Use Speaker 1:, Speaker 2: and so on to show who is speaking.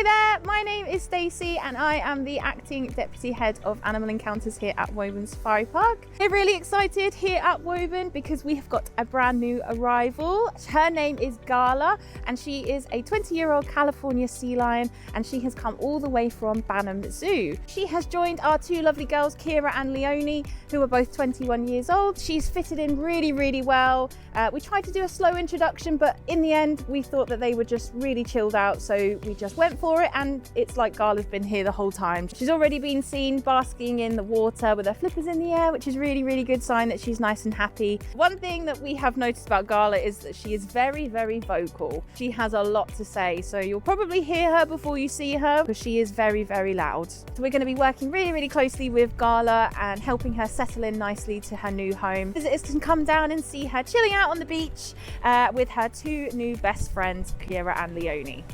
Speaker 1: Hi there, my name is Stacey and I am the Acting Deputy Head of Animal Encounters here at Woburn Safari Park. We're really excited here at Woburn because we have got a brand new arrival. Her name is Gala and she is a 20-year-old California sea lion and she has come all the way from Banham Zoo. She has joined our two lovely girls, Kira and Leoni, who are both 21 years old. She's fitted in really well. We tried to do a slow introduction, but in the end we thought that they were just really chilled out, so we just went for it, and it's like Gala's been here the whole time. She's already been seen basking in the water with her flippers in the air, which is really good sign that she's nice and happy. One thing that we have noticed about Gala is that she is very vocal. She has a lot to say, so you'll probably hear her before you see her because she is very loud. So we're going to be working really closely with Gala and helping her settle in nicely to her new home. Visitors can come down and see her chilling out on the beach with her two new best friends, Kira and Leoni.